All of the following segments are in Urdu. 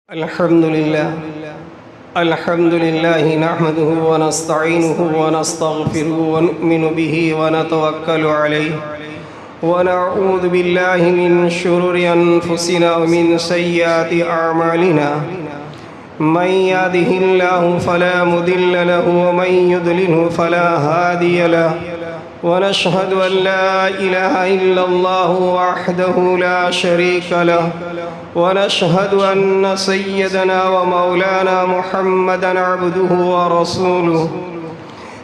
الحمد لله نحمده ونستعينه ونستغفره ونؤمن به ونتوكل عليه ونعوذ بالله من شرور أنفسنا ومن سيئات أعمالنا من يهده الله فلا مضل له ومن يضلله فلا هادي له ونشهد أن لا إله إلا الله وحده لا شريك له ونشهد أن سيدنا ومولانا محمدًا عبده ورسوله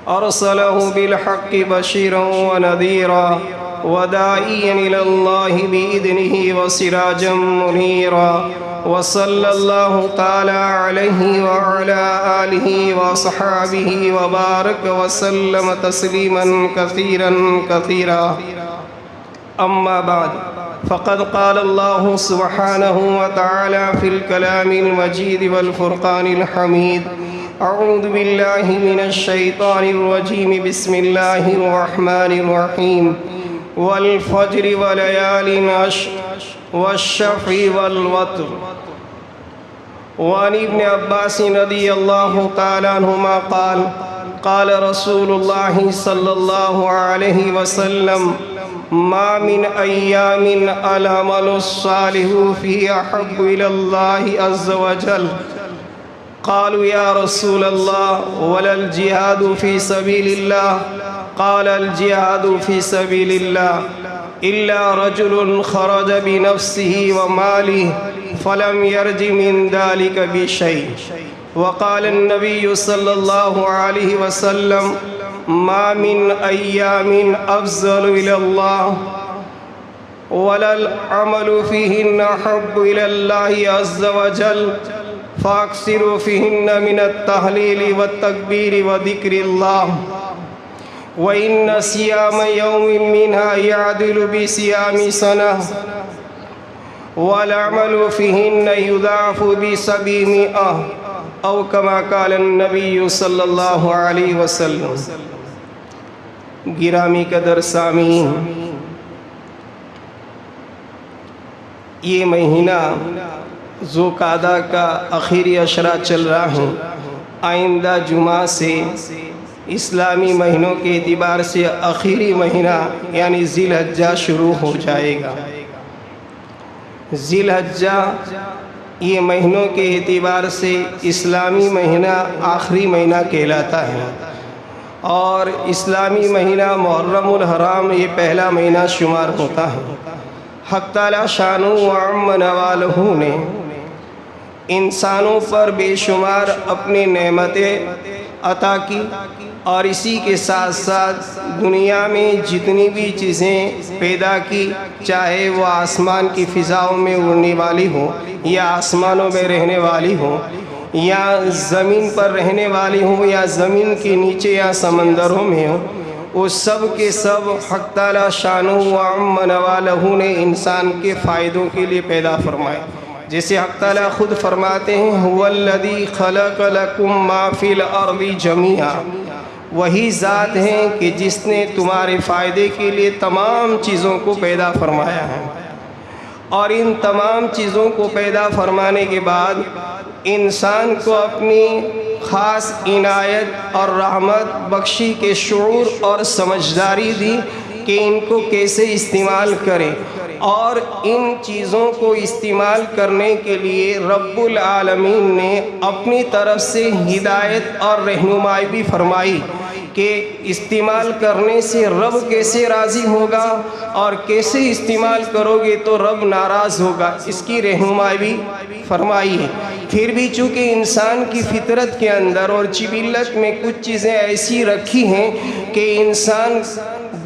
أرسله بالحق بشيرا ونذيرا وداعيا إلى الله بإذنه وسراجا منيرا وصلى الله تعالى عليه وعلى آله وصحابه وبارك وسلم تسليما كثيرا أما بعد فقد قال الله سبحانه وتعالى في الكلام المجيد والفرقان الحميد أعوذ بالله من الشيطان الرجيم بسم الله الرحمن الرحيم والفجر وليال عشر والشفع والوتر وعن ابن عباس رضي الله تعالى عنهما قال رسول الله صلى الله عليه وسلم ما من أيام العمل الصالح فيه أحب إلى الله عز وجل قالوا يا رسول الله ولا الجهاد في سبيل الله قال الجهاد في سبيل الله إلا رجل خرج بنفسه وماله فلم يرج من ذلك بشيء وقال النبي صلى الله عليه وسلم ما من أيام أفضل إلى الله ولا العمل فيهن أحب إلى الله عز وجل فأكثروا فيهن من التهليل والتكبير وذكر الله وإن صيام يوم منها يعدل بصيام سنة والعمل فيهن يضاعف ب700 أو كما قال النبي صلی اللہ علیہ وسلم۔ گرامی قدر سامعین، یہ مہینہ ذوالقعدہ کا آخری عشرہ چل رہا ہے۔ آئندہ جمعہ سے اسلامی مہینوں کے اعتبار سے آخری مہینہ یعنی ذی الحجہ شروع ہو جائے گا۔ ذی الحجہ یہ مہینوں کے اعتبار سے اسلامی مہینہ آخری مہینہ کہلاتا ہے، اور اسلامی مہینہ محرم الحرام یہ پہلا مہینہ شمار ہوتا ہے۔ حق تعالی شانہ و عم نوالہ نے انسانوں پر بے شمار اپنی نعمتیں عطا کی، اور اسی کے ساتھ ساتھ دنیا میں جتنی بھی چیزیں پیدا کی، چاہے وہ آسمان کی فضاؤں میں اڑنے والی ہوں یا آسمانوں میں رہنے والی ہوں یا زمین پر رہنے والی ہوں یا زمین کے نیچے یا سمندروں میں ہوں، وہ سب کے سب حق تعالی شانہ و عم نوالہ نے انسان کے فائدوں کے لیے پیدا فرمائے۔ جیسے حق تعالی خود فرماتے ہیں هو الذی خلق لکم ما فی الارض جمیعا، وہی ذات ہیں کہ جس نے تمہارے فائدے کے لیے تمام چیزوں کو پیدا فرمایا ہے، اور ان تمام چیزوں کو پیدا فرمانے کے بعد انسان کو اپنی خاص عنایت اور رحمت بخشی کے شعور اور سمجھداری دی کہ ان کو کیسے استعمال کرے، اور ان چیزوں کو استعمال کرنے کے لیے رب العالمین نے اپنی طرف سے ہدایت اور رہنمائی بھی فرمائی کہ استعمال کرنے سے رب کیسے راضی ہوگا اور کیسے استعمال کرو گے تو رب ناراض ہوگا، اس کی رہنمائی بھی فرمائی ہے۔ پھر بھی چونکہ انسان کی فطرت کے اندر اور جبلت میں کچھ چیزیں ایسی رکھی ہیں کہ انسان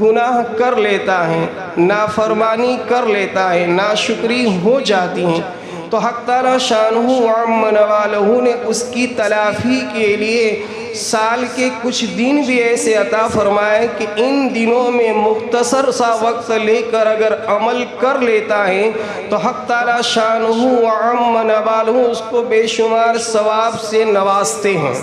گناہ کر لیتا ہے، نافرمانی کر لیتا ہے، ناشکری ہو جاتی ہیں، تو حق تعالی شانہ و عم نوالہ نے اس کی تلافی کے لیے سال کے کچھ دن بھی ایسے عطا فرمائے کہ ان دنوں میں مختصر سا وقت لے کر اگر عمل کر لیتا ہے تو حق تعالی شانہ و عم نوالہ اس کو بے شمار ثواب سے نوازتے ہیں۔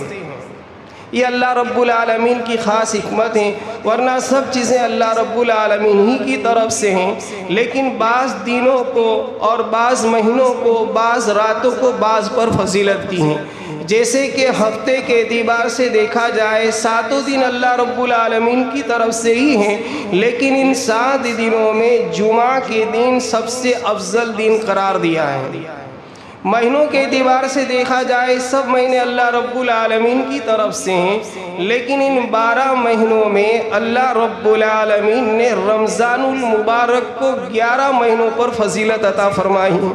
یہ اللہ رب العالمین کی خاص حکمت ہیں، ورنہ سب چیزیں اللہ رب العالمین ہی کی طرف سے ہیں، لیکن بعض دنوں کو اور بعض مہینوں کو، بعض راتوں کو بعض پر فضیلت دی ہیں۔ جیسے کہ ہفتے کے اعتبار سے دیکھا جائے 7 دن اللہ رب العالمین کی طرف سے ہی ہیں، لیکن ان 7 دنوں میں جمعہ کے دن سب سے افضل دن قرار دیا ہے۔ مہینوں کے اعتبار سے دیکھا جائے سب مہینے اللہ رب العالمین کی طرف سے ہیں، لیکن ان 12 مہینوں میں اللہ رب العالمین نے رمضان المبارک کو 11 مہینوں پر فضیلت عطا فرمائی ہے۔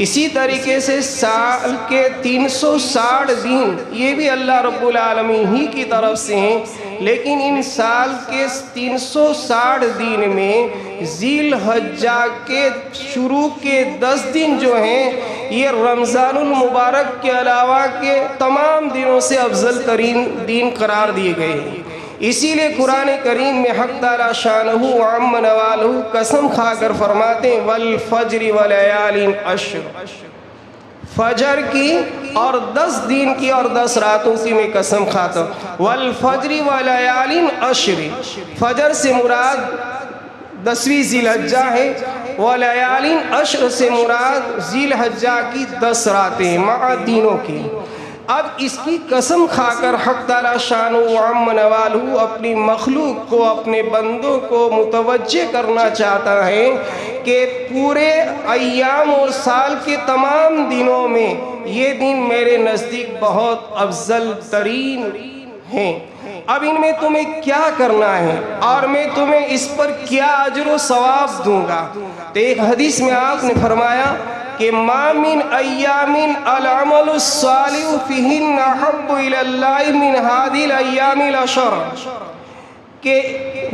اسی طریقے سے سال کے 360 دن یہ بھی اللہ رب العالمین ہی کی طرف سے ہیں، لیکن ان سال کے 360 دن میں ذی الحجہ کے شروع کے 10 دن جو ہیں یہ رمضان المبارک کے علاوہ کے تمام دنوں سے افضل ترین دن قرار دیے گئے ہیں۔ اسی لیے قرآن کریم میں حق تعالی شانہ وعم نوالہ قسم کھا کر فرماتے ہیں والفجر ولیال عشر، فجر کی اور 10 دن کی اور 10 راتوں کی میں قسم کھاتا ہوں۔ والفجر ولیال عشر، فجر سے مراد 10ویں ذی الحجہ ہے، ولیال عشر سے مراد ذی الحجہ کی 10 راتیں مع دینوں کی۔ اب اس کی قسم کھا کر حق تعالی شانہ وعم نوالہ اپنی مخلوق کو، اپنے بندوں کو متوجہ کرنا چاہتا ہے کہ پورے ایام اور سال کے تمام دنوں میں یہ دن میرے نزدیک بہت افضل ترین ہیں۔ اب ان میں تمہیں کیا کرنا ہے اور میں تمہیں اس پر کیا اجر و ثواب دوں گا؟ تو ایک حدیث میں آپ نے فرمایا کہ ما من ایام العمل الصالح فیہن احب الی اللہ من هذه الایام العشر، کہ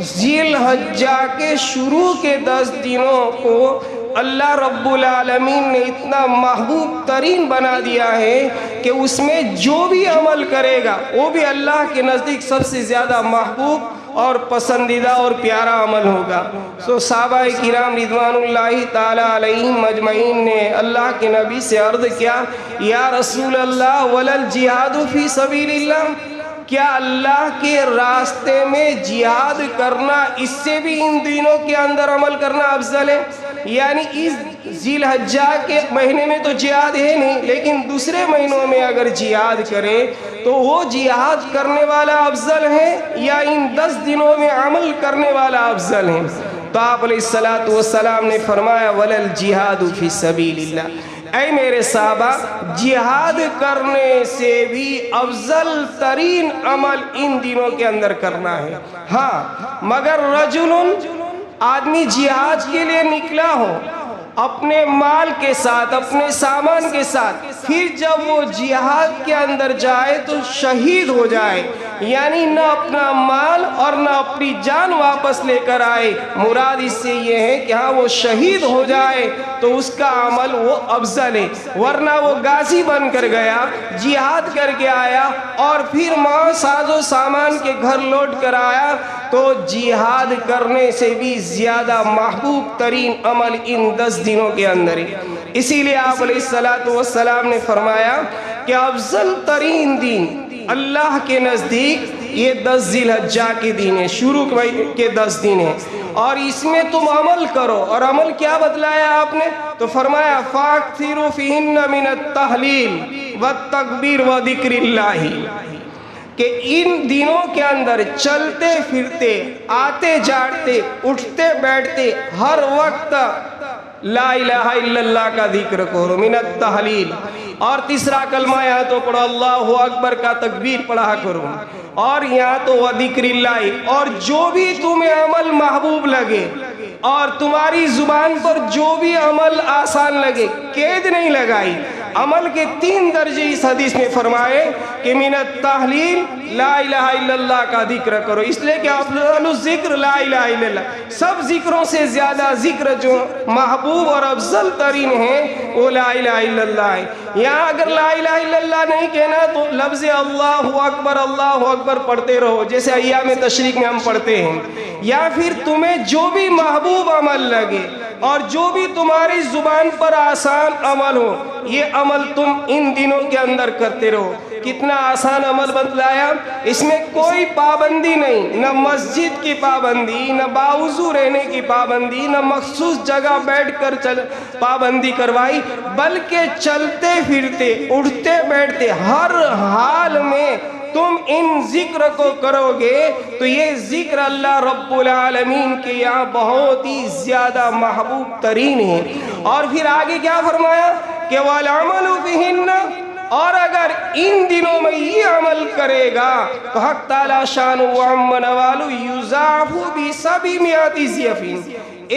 ذی الحجہ کے شروع کے 10 دنوں کو اللہ رب العالمین نے اتنا محبوب ترین بنا دیا ہے کہ اس میں جو بھی عمل کرے گا وہ بھی اللہ کے نزدیک سب سے زیادہ محبوب اور پسندیدہ اور پیارا عمل ہوگا۔ صحابہ کرام رضوان اللہ تعالی علیہم مجمعین نے اللہ کے نبی سے عرض کیا یا رسول اللہ ولل جہاد فی سبیل اللہ، کیا اللہ کے راستے میں جہاد کرنا اس سے بھی ان دنوں کے اندر عمل کرنا افضل ہے؟ یعنی اس ذی الحجہ کے مہینے میں تو جہاد ہے نہیں، لیکن دوسرے مہینوں میں اگر جہاد کرے تو وہ جہاد کرنے والا افضل ہے یا ان 10 دنوں میں عمل کرنے والا افضل ہے؟ تو آپ علیہ السلام نے فرمایا ولل جہاد فی سبیل اللہ، اے میرے صحابہ جہاد کرنے سے بھی افضل ترین عمل ان دنوں کے اندر کرنا ہے۔ ہاں مگر رجل، آدمی جہاد کے لیے نکلا ہو اپنے مال کے ساتھ، اپنے سامان کے ساتھ، پھر جب وہ جہاد کے اندر جائے تو شہید ہو جائے، یعنی نہ اپنا مال اور نہ اپنی جان واپس لے کر آئے، مراد اس سے یہ ہے کہ ہاں وہ شہید ہو جائے تو اس کا عمل وہ افضل ہے، ورنہ وہ غازی بن کر گیا، جہاد کر کے آیا اور پھر ماں ساز و سامان کے گھر لوٹ کر آیا تو جہاد کرنے سے بھی زیادہ محبوب ترین عمل ان 10 دنوں کے اندر ہے۔ اسی لیے آپ علیہ السلام نے فرمایا کہ افضل ترین دن اللہ کے نزدیک یہ 10 ذی الحجہ کے دن ہے، شروع کے 10 دن ہیں، اور اس میں تم عمل کرو۔ اور عمل کیا بتلایا آپ نے؟ تو فرمایا فَاكْثِرُوا فِيهِنَّ مِنَ التَّحْلِيلِ وَالتَّكْبِيرِ وَذِكْرِ اللَّهِ، کہ ان دنوں کے اندر چلتے پھرتے، آتے جاتے، اٹھتے بیٹھتے ہر وقت لا الہ الا اللہ کا ذکر کرو، من التحلیل، اور تیسرا کلمہ یہاں تو پڑھو اللہ اکبر کا تکبیر پڑھا کرو، اور یہاں تو وذکر اللہ، اور جو بھی تمہیں عمل محبوب لگے اور تمہاری زبان پر جو بھی عمل آسان لگے، قید نہیں لگائی، عمل کے 3 درجے اس حدیث میں فرمائے کہ من التحلیل لا الہ الا اللہ کا ذکر کرو، اس لیے کہ افضل الذکر لا الہ الا اللہ، سب ذکروں سے زیادہ ذکر جو محبوب اور افضل ترین ہے وہ لا الہ الا اللہ ہے۔ یہاں اگر لا الہ الا اللہ نہیں کہنا تو لفظ اللہ اکبر پڑھتے رہو جیسے ایام تشریق میں ہم پڑھتے ہیں، یا پھر تمہیں جو بھی محبوب عمل لگے اور جو بھی تمہاری زبان پر آسان عمل ہو یہ عمل تم ان دنوں کے اندر کرتے رہو، کتنا آسان عمل بتلایا، اس میں کوئی پابندی نہیں، نہ مسجد کی پابندی، نہ باوضو رہنے کی پابندی، نہ مخصوص جگہ بیٹھ کر پابندی کروائی، بلکہ چلتے پھرتے اٹھتے بیٹھتے ہر حال میں تم ان ذکر کو کرو گے تو یہ ذکر اللہ رب العالمین کے یہاں بہت ہی زیادہ محبوب ترین ہے۔ اور پھر آگے کیا فرمایا کہ وَالْعَمَلُ فِيهِنَّ، اور اگر ان دنوں میں یہ عمل کرے گا تو حق تعالی شان و عم نوالو یضاعف ب700 ضعف،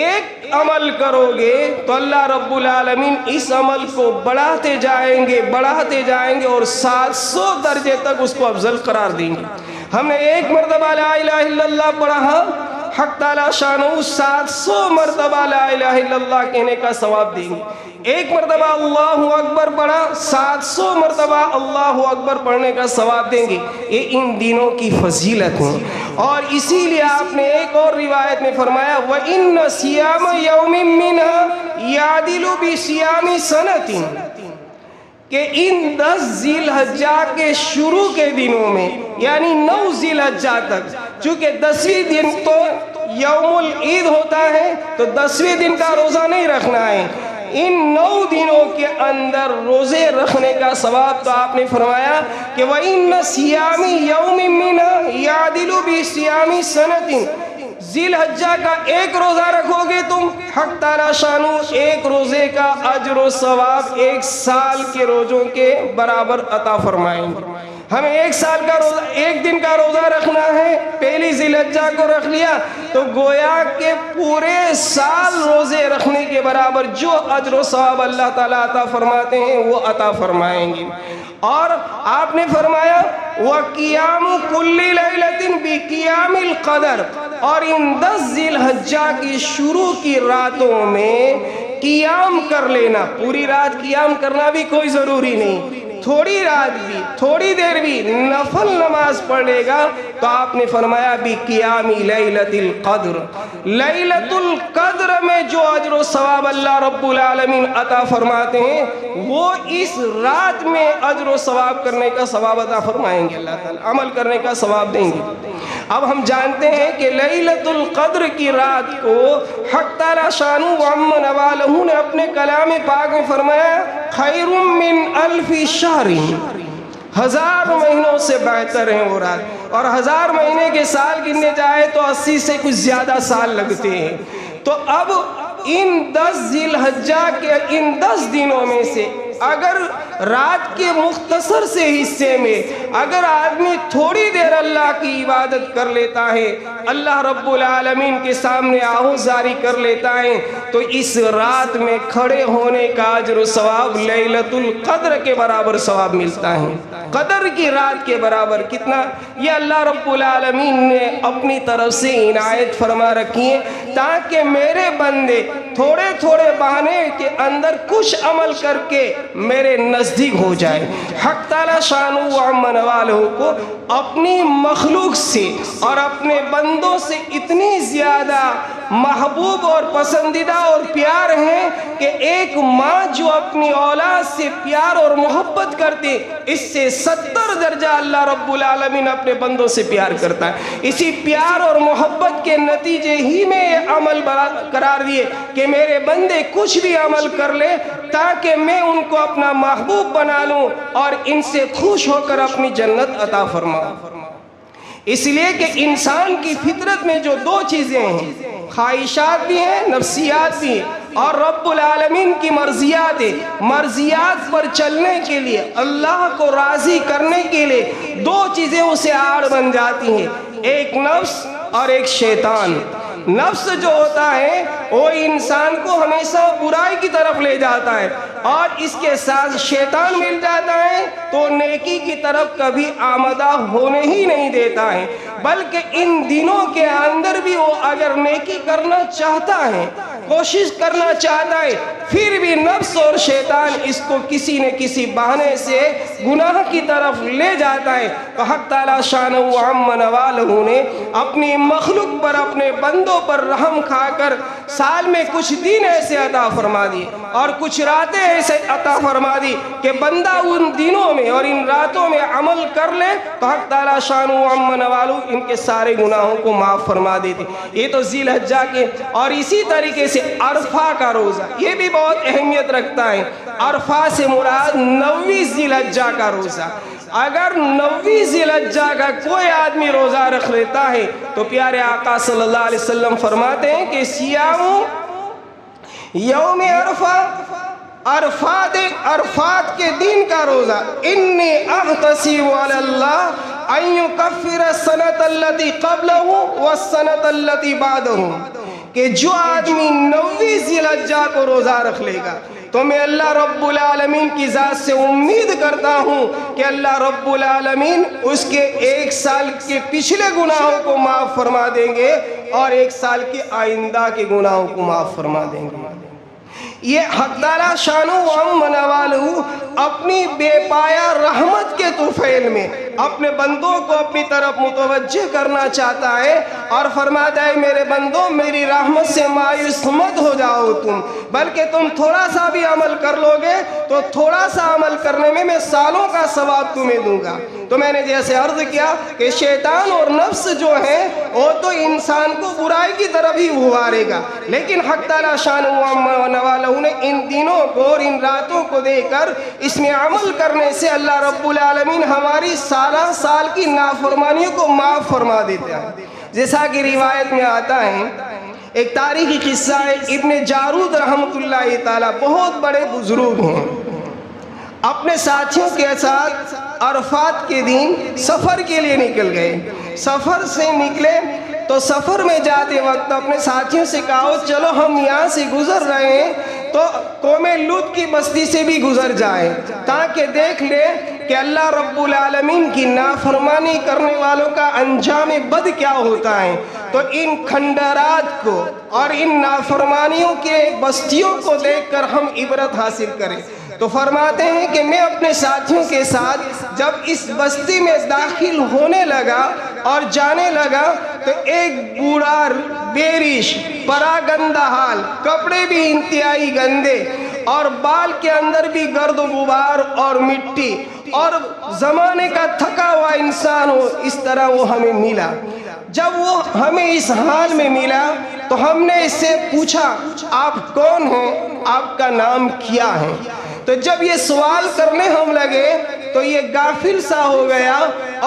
ایک عمل کرو گے تو اللہ رب العالمین اس عمل کو بڑھاتے جائیں گے اور 700 درجے تک اس کو افضل قرار دیں گے۔ ہم نے ایک مرتبہ لا الہ الا اللہ پڑھا، حق تعالی شانہ 700 مرتبہ لا الہ الا اللہ کہنے کا ثواب دیں گے۔ ایک مرتبہ اللہ اکبر پڑھا، 700 مرتبہ اللہ اکبر پڑھنے کا ثواب دیں گے۔ یہ ان دنوں کی فضیلت ہے، اور اسی لیے آپ نے ایک اور روایت میں فرمایا وَإِنَّ صِيَامَ يَوْمٍ مِّنْهَا يَعْدِلُ بِصِيَامِ سَنَةٍ، کہ ان 10 ذی الحجہ کے شروع کے دنوں میں، یعنی 9 ذی الحجہ تک، چونکہ 10ویں دن تو یوم العید ہوتا ہے تو 10ویں دن کا روزہ نہیں رکھنا ہے، ان 9 دنوں کے اندر روزے رکھنے کا ثواب تو آپ نے فرمایا کہ وَإِنَّ صِيَامِ يَوْمٍ مِّنْهَا يَعْدِلُ بِصِيَامِ سَنَةٍ، ذی الحجہ کا ایک روزہ رکھو گے تم، حق تعالی شانہ ایک روزے کا اجر و ثواب 1 سال کے روزوں کے برابر عطا فرمائیں گے۔ ہمیں 1 سال کا روزہ، 1 دن کا روزہ رکھنا ہے، پہلی ذی الحجہ کو رکھ لیا تو گویا کہ پورے سال روزے رکھنے کے برابر جو اجر و ثواب اللہ تعالیٰ عطا فرماتے ہیں وہ عطا فرمائیں گے۔ اور آپ نے فرمایا وَقِيَامُ كُلِّ لَيْلَةٍ بِقِيَامِ الْقَدْرِ، اور ان 10 ذی الحجہ کی شروع کی راتوں میں قیام کر لینا، پوری رات قیام کرنا بھی کوئی ضروری نہیں، تھوڑی رات بھی، تھوڑی دیر بھی نفل نماز پڑھ لے گا تو آپ نے فرمایا بِقِيَامِ لَيْلَةِ الْقَدْرِ، لیلۃ القدر میں جو اجر و ثواب اللہ رب العالمین عطا فرماتے ہیں وہ اس رات میں اجر و ثواب کرنے کا ثواب عطا فرمائیں گے، اللہ تعالیٰ عمل کرنے کا ثواب دیں گے۔ اب ہم جانتے ہیں کہ لیلۃ القدر کی رات کو حق تعالی شانہ و عم نوالہ نے اپنے کلام پاک میں فرمایا خیر من 1000 شہر، 1000 مہینوں سے بہتر ہیں وہ رات، اور 1000 مہینے کے سال گننے جائے تو 80 سے کچھ زیادہ سال لگتے ہیں۔ تو اب ان 10 ذی الحجہ کے ان 10 دنوں میں سے اگر رات کے مختصر سے حصے میں اگر آدمی تھوڑی دیر اللہ کی عبادت کر لیتا ہے، اللہ رب العالمین کے سامنے آہوزاری کر لیتا ہے، تو اس رات میں کھڑے ہونے کا اجر و ثواب لیلۃ القدر کے برابر ثواب ملتا ہے، قدر کی رات کے برابر۔ کتنا یہ اللہ رب العالمین نے اپنی طرف سے عنایت فرما رکھی ہے تاکہ میرے بندے تھوڑے تھوڑے بہانے کے اندر کچھ عمل کر کے میرے نزدیک ہو جائے۔ حق تعالی شانہ و عم نوالہ کو اپنی مخلوق سے اور اپنے بندوں سے اتنی زیادہ محبوب اور پسندیدہ اور پیار ہے کہ ایک ماں جو اپنی اولاد سے پیار اور محبت کرتے، اس سے 70 درجہ اللہ رب العالمین اپنے بندوں سے پیار کرتا ہے۔ اسی پیار اور محبت کے نتیجے ہی میں یہ عمل قرار دیے کہ میرے بندے کچھ بھی عمل کر لے تاکہ میں ان کو اپنا محبوب بنا لوں اور ان سے خوش ہو کر اپنی جنت عطا فرماؤں۔ اس لیے کہ انسان کی فطرت میں جو 2 چیزیں ہیں، خواہشات بھی ہیں، نفسیات بھی ہیں، اور رب العالمین کی مرضیات ہیں۔ مرضیات پر چلنے کے لیے، اللہ کو راضی کرنے کے لیے 2 چیزیں اسے آڑ بن جاتی ہیں، ایک نفس اور ایک شیطان۔ نفس جو ہوتا ہے وہ انسان کو ہمیشہ برائی کی طرف لے جاتا ہے، اور اس کے ساتھ شیطان مل جاتا ہے تو نیکی کی طرف کبھی آمدہ ہونے ہی نہیں دیتا ہے، بلکہ ان دنوں کے اندر بھی وہ اگر نیکی کرنا چاہتا ہے، کوشش کرنا چاہتا ہے، پھر بھی نفس اور شیطان اس کو کسی نہ کسی بہانے سے گناہ کی طرف لے جاتا ہے۔ تو حق تعالی شانہ و عم نوالہ نے اپنی مخلوق پر، اپنے بندوں بندوں پر رحم کھا کر سال میں کچھ دن ایسے عطا فرما دی اور کچھ راتیں ایسے عطا فرما دی کہ بندہ ان دنوں میں اور ان راتوں میں عمل کر لے تو حق تعالیٰ شان و عم نوالو ان کے سارے گناہوں کو معاف فرما دیتے. یہ تو ذی الحجہ کے. اور اسی طریقے سے عرفہ کا روزہ یہ بھی بہت اہمیت رکھتا ہے. عرفہ سے مراد 9ویں ذی الحجہ کا روزہ. اگر 9ویں ذی الحجہ کا کوئی آدمی روزہ رکھ لیتا ہے تو پیارے آقا صلی اللہ علیہ وسلم فرماتے ہیں کہ سیام یوم عرفہ، عرفات کے دن کا روزہ، انی احتسب علی اللہ ان یکفر السنۃ التی قبلہ والسنۃ التی بعدہ، کہ جو آدمی 9ویں ذی الحجہ کو روزہ رکھ لے گا تو میں اللہ رب العالمین کی ذات سے امید کرتا ہوں کہ اللہ رب العالمین اس کے 1 سال کے پچھلے گناہوں کو معاف فرما دیں گے اور 1 سال کے آئندہ کے گناہوں کو معاف فرما دیں گے. یہ حق تعالیٰ شان و عم نوالہ اپنی بے پایا رحمت کے طفیل میں اپنے بندوں کو اپنی طرف متوجہ کرنا چاہتا ہے اور فرماتا ہے میرے بندوں میری رحمت سے مایوس مت ہو جاؤ تم، بلکہ تم تھوڑا سا بھی عمل کر لو گے تو تھوڑا سا عمل کرنے میں سالوں کا ثواب تمہیں دوں گا. تو میں نے جیسے عرض کیا کہ شیطان اور نفس جو ہیں وہ تو انسان کو برائی کی طرف ہی ابھارے گا، لیکن حق تعالیٰ شان و عم نوالہ نے ان دنوں کو اور ان راتوں کو دے کر اس میں عمل کرنے سے اللہ رب العالمین ہماری سال کی نافرمانیوں کو معاف فرما دیتے ہیں. جیسا کہ روایت میں آتا ہے، ایک تاریخی قصہ ہے، ابن جارود رحمۃ اللہ تعالیٰ بہت بڑے بزرگ ہیں، اپنے ساتھیوں کے ساتھ عرفات کے دن سفر کے لیے نکل گئے. سفر سے نکلے تو سفر میں جاتے وقت اپنے ساتھیوں سے کہا چلو ہم یہاں سے گزر رہے ہیں تو قوم لوط کی بستی سے بھی گزر جائیں تاکہ دیکھ لے کہ اللہ رب العالمین کی نافرمانی کرنے والوں کا انجام بد کیا ہوتا ہے. تو ان کھنڈرات کو اور ان نافرمانیوں کے بستیوں کو دیکھ کر ہم عبرت حاصل کریں. تو فرماتے ہیں کہ میں اپنے ساتھیوں کے ساتھ جب اس بستی میں داخل ہونے لگا اور جانے لگا تو ایک بوڑھا بیریش پرا گندہ حال، کپڑے بھی انتہائی گندے اور بال کے اندر بھی گرد و غبار اور مٹی اور زمانے کا تھکا ہوا انسان ہو، اس طرح وہ ہمیں ملا. جب وہ ہمیں اس حال میں ملا تو ہم نے اس سے پوچھا آپ کون ہیں، آپ کا نام کیا ہے؟ تو جب یہ سوال کرنے ہم لگے تو یہ غافل سا ہو گیا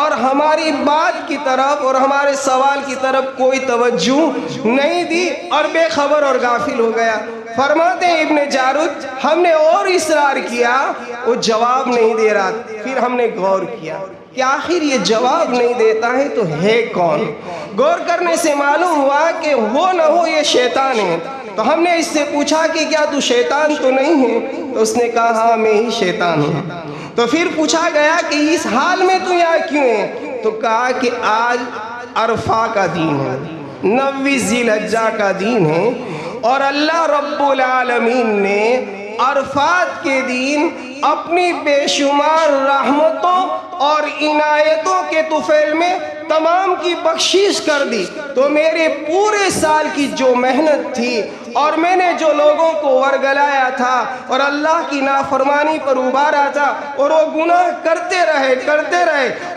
اور ہماری بات کی طرف اور ہمارے سوال کی طرف کوئی توجہ نہیں دی اور بے خبر اور غافل ہو گیا. فرماتے ہیں ابن جارود ہم نے اور اصرار کیا، وہ جواب نہیں دے رہا. پھر ہم نے غور کیا کہ آخر یہ جواب نہیں دیتا ہے تو ہے کون. غور کرنے سے معلوم ہوا کہ وہ نہ ہو یہ شیطان ہے. تو ہم نے اس سے پوچھا کہ کیا تو شیطان تو نہیں ہے؟ تو اس نے کہا ہاں میں ہی شیطان ہوں. تو پھر پوچھا گیا کہ اس حال میں تو یہاں کیوں ہے؟ تو کہا کہ آج عرفہ کا دن ہے، 9ویں ذی الحجہ کا دن ہے اور اللہ رب العالمین نے عرفات کے دن اپنی بے شمار رحمتوں اور عنایتوں کے طفیل میں تمام کی بخشش کر دی. تو میرے پورے سال کی جو محنت تھی اور میں نے جو لوگوں کو ورگلایا تھا اور اللہ کی نافرمانی پر ابھارا تھا اور وہ گناہ کرتے رہے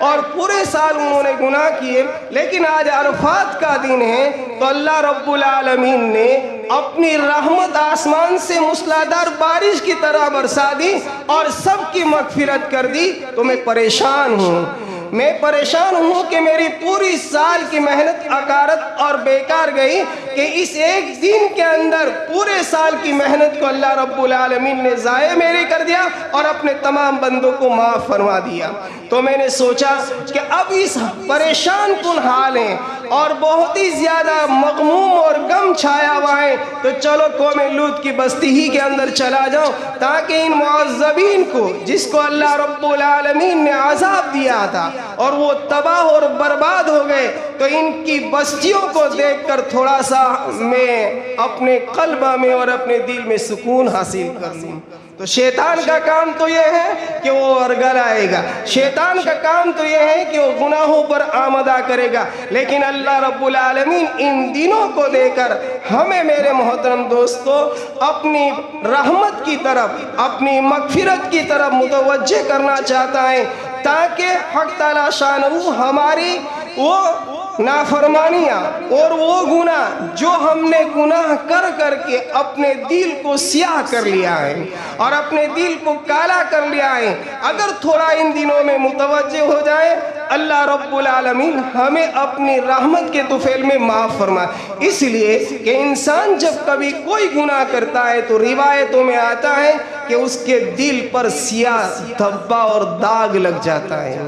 اور پورے سال انہوں نے گناہ کیے، لیکن آج عرفات کا دن ہے تو اللہ رب العالمین نے اپنی رحمت آسمان سے موسلادھار بارش کی طرح برسا دی اور سب کی مغفرت کر دی. تو میں پریشان ہوں کہ میری پوری سال کی محنت اکارت اور بیکار گئی کہ اس ایک دن کے اندر پورے سال کی محنت کو اللہ رب العالمین نے ضائع میرے کر دیا اور اپنے تمام بندوں کو معاف فرما دیا. تو میں نے سوچا کہ اب اس پریشان کن حال ہیں اور بہت ہی زیادہ مغموم اور غم چھایا ہوا ہے تو چلو قوم لوط کی بستی ہی کے اندر چلا جاؤ تاکہ ان معذبین کو جس کو اللہ رب العالمین نے عذاب دیا تھا اور وہ تباہ اور برباد ہو گئے تو ان کی بستیوں کو دیکھ کر تھوڑا سا میں اپنے قلب میں اور اپنے دل میں سکون حاصل کر لوں. تو شیطان کا کام تو یہ ہے کہ وہ ورگلائے گا، شیطان کا کام تو یہ ہے کہ وہ گناہوں پر آمدہ کرے گا، لیکن اللہ رب العالمین ان دنوں کو دے کر ہمیں میرے محترم دوستو اپنی رحمت کی طرف، اپنی مغفرت کی طرف متوجہ کرنا چاہتا ہے، تاکہ حق تعالیٰ شانہ ہماری وہ نافرمانیاں اور وہ گناہ جو ہم نے گناہ کر کر کے اپنے دل کو سیاہ کر لیا ہے اور اپنے دل کو کالا کر لیا ہے، اگر تھوڑا ان دنوں میں متوجہ ہو جائے، اللہ رب العالمین ہمیں اپنی رحمت کے طفیل میں معاف فرمائے۔ اس لیے کہ انسان جب کبھی کوئی گناہ کرتا ہے تو روایتوں میں آتا ہے کہ اس کے دل پر سیاہ دھبا اور داغ لگ جاتا ہے۔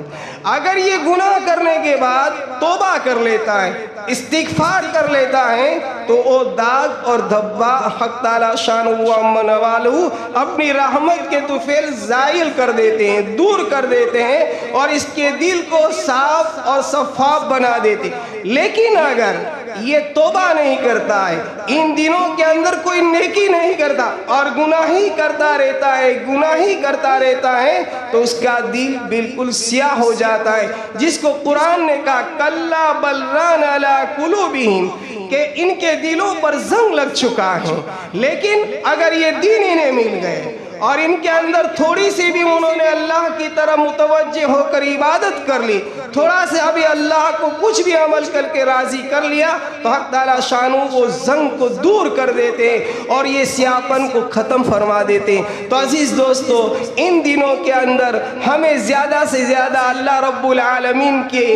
اگر یہ گناہ کرنے کے بعد توبہ کر لیتا ہے، استغفار کر لیتا ہے، تو وہ داغ اور دھبا حق تعالیٰ شانہ و عم نوالہ اپنی رحمت کے طفیل زائل کر دیتے ہیں، دور کر دیتے ہیں اور اس کے دل کو صاف اور شفاف بنا دیتے۔ لیکن اگر یہ توبہ نہیں کرتا ہے، ان دنوں کے اندر کوئی نیکی نہیں کرتا اور گناہ ہی کرتا رہتا ہے، گناہ ہی کرتا رہتا ہے، تو اس کا دل بالکل سیاہ ہو جاتا ہے، جس کو قرآن نے کہا کلا بل ران علی قلوبہم، کہ ان کے دلوں پر زنگ لگ چکا ہے۔ لیکن اگر یہ دین انہیں مل گئے اور ان کے اندر تھوڑی سی بھی انہوں نے اللہ کی طرف متوجہ ہو کر عبادت کر لی، تھوڑا سے ابھی اللہ کو کچھ بھی عمل کر کے راضی کر لیا، تو حق تعالیٰ شانہ وہ زنگ کو دور کر دیتے ہیں اور یہ سیاہپن کو ختم فرما دیتے ہیں۔ تو عزیز دوستو، ان دنوں کے اندر ہمیں زیادہ سے زیادہ اللہ رب العالمین کے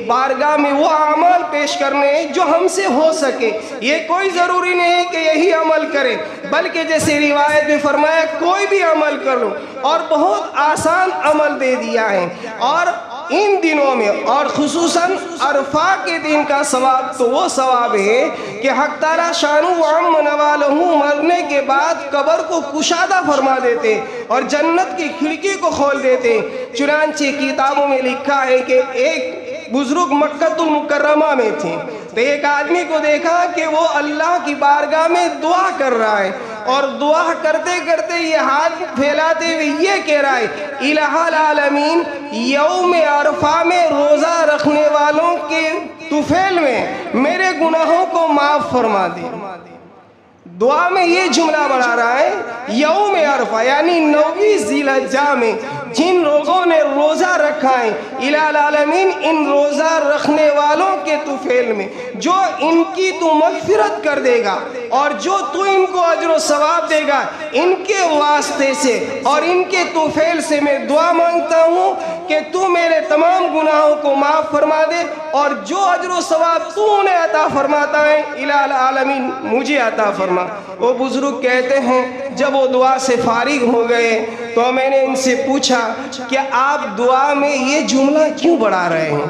بارگاہ میں وہ اعمال پیش کرنے ہیں جو ہم سے ہو سکے۔ یہ کوئی ضروری نہیں ہے کہ یہی عمل کرے، بلکہ جیسے روایت میں فرمایا کوئی بھی عمل کر لو، اور بہت آسان عمل دے دیا ہے۔ اور ان دنوں میں اور خصوصاً عرفہ کے دن کا ثواب تو وہ ثواب ہے کہ حق تعالیٰ شانہ و عم نوالہ مرنے کے بعد قبر کو کشادہ فرما دیتے اور جنت کی کھڑکی کو کھول دیتے۔ چنانچہ کتابوں میں لکھا ہے کہ ایک بزرگ مکہ المکرمہ میں تھے، تو ایک آدمی کو دیکھا کہ وہ اللہ کی بارگاہ میں دعا کر رہا ہے، اور دعا کرتے کرتے یہ ہاتھ پھیلاتے ہوئے یہ کہہ رہا ہے الہ العالمین یوم عرفہ میں روزہ رکھنے والوں کے طفیل میں میرے گناہوں کو معاف فرما دے۔ دعا میں یہ جملہ بڑھا رہا ہے یوم عرفہ یعنی 9 ذی الحجہ میں جن لوگوں نے روزہ رکھا ہے، الہ العالمین ان روزہ رکھنے والوں کے طفیل میں جو ان کی تو مغفرت کر دے گا اور جو تو ان کو اجر و ثواب دے گا، ان کے واسطے سے اور ان کے طفیل سے میں دعا مانگتا ہوں کہ تو میرے تمام گناہوں کو معاف فرما دے، اور جو اجر و ثواب تو انہیں عطا فرماتا ہے الہ العالمین مجھے عطا فرما۔ وہ بزرگ کہتے ہیں جب وہ دعا سے فارغ ہو گئے تو میں نے ان سے پوچھا کہ آپ دعا میں یہ جملہ کیوں بڑھا رہے ہیں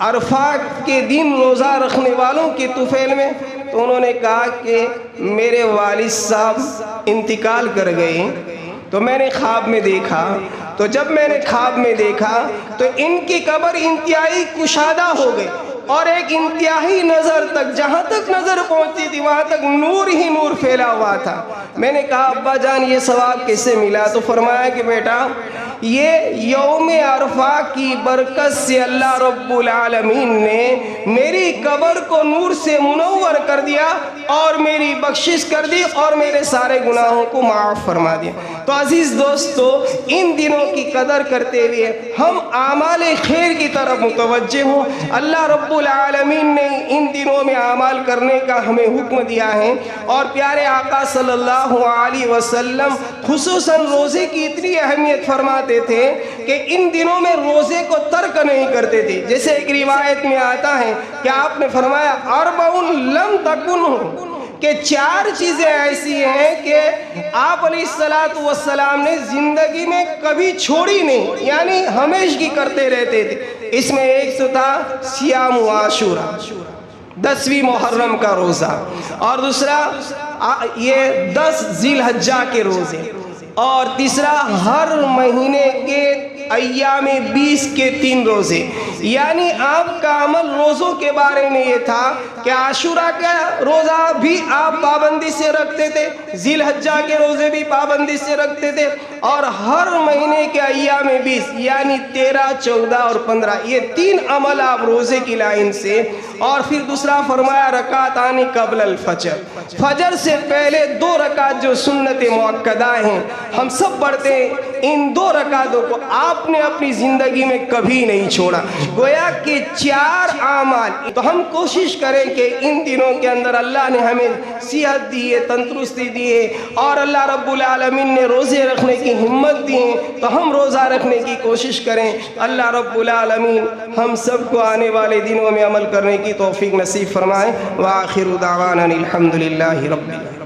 عرفہ کے دن روزہ رکھنے والوں کے طفیل میں؟ تو انہوں نے کہا کہ میرے والد صاحب انتقال کر گئے، تو میں نے خواب میں دیکھا، تو جب میں نے خواب میں دیکھا تو ان کی قبر انتہائی کشادہ ہو گئی اور ایک انتہائی نظر تک، جہاں تک نظر پہنچتی تھی وہاں تک نور ہی نور پھیلا ہوا تھا۔ میں نے کہا ابا جان یہ ثواب کیسے ملا؟ تو فرمایا کہ بیٹا یہ یوم عرفہ کی برکت سے اللہ رب العالمین نے میری قبر کو نور سے منور کر دیا اور میری بخشش کر دی اور میرے سارے گناہوں کو معاف فرما دیا۔ تو عزیز دوستو، ان دنوں کی قدر کرتے ہوئے ہم اعمال خیر کی طرف متوجہ ہوں۔ اللہ رب العالمین نے ان دنوں میں اعمال کرنے کا ہمیں حکم دیا ہے، اور پیارے آقا صلی اللہ علیہ وسلم خصوصاً روزے کی اتنی اہمیت فرماتے تھے کہ ان دنوں میں روزے کو ترک نہیں کرتے تھے۔ جیسے ایک روایت میں آتا ہے کہ آپ نے فرمایا اربع لم تکن، کہ 4 چیزیں ایسی ہیں کہ آپ علیہ السلام نے زندگی میں کبھی چھوڑی نہیں، یعنی ہمیشہ کرتے رہتے تھے۔ اس میں ایک تو تھا صیام عاشورہ 10ویں محرم کا روزہ، اور دوسرا یہ 10 ذی الحجہ کے روزے، اور تیسرا ہر مہینے کے ایام 20 کے 3 روزے، یعنی آپ کا عمل روزوں کے بارے میں یہ تھا کہ عاشورہ کا روزہ بھی آپ پابندی سے رکھتے تھے، ذی الحجہ کے روزے بھی پابندی سے رکھتے تھے، اور ہر مہینے کے ایام 20 یعنی 13، 14 اور 15 یہ 3 عمل آپ روزے کی لائن سے۔ اور پھر دوسرا فرمایا رکعتان قبل الفجر، فجر سے پہلے 2 رکعت جو سنت مؤکدہ ہیں ہم سب پڑھتے ہیں، ان 2 رکعتوں کو آپ نے اپنی زندگی میں کبھی نہیں چھوڑا۔ گویا کہ 4 اعمال، تو ہم کوشش کریں کہ ان دنوں کے اندر اللہ نے ہمیں صحت دی ہے، تندرستی دی ہے، اور اللہ رب العالمین نے روزے رکھنے کی ہمت دی ہے، تو ہم روزہ رکھنے کی کوشش کریں۔ اللہ رب العالمین ہم سب کو آنے والے دنوں میں عمل کرنے کی توفیق نصیب فرمائے۔ وآخر دعوانا الحمد للہ رب العالمین۔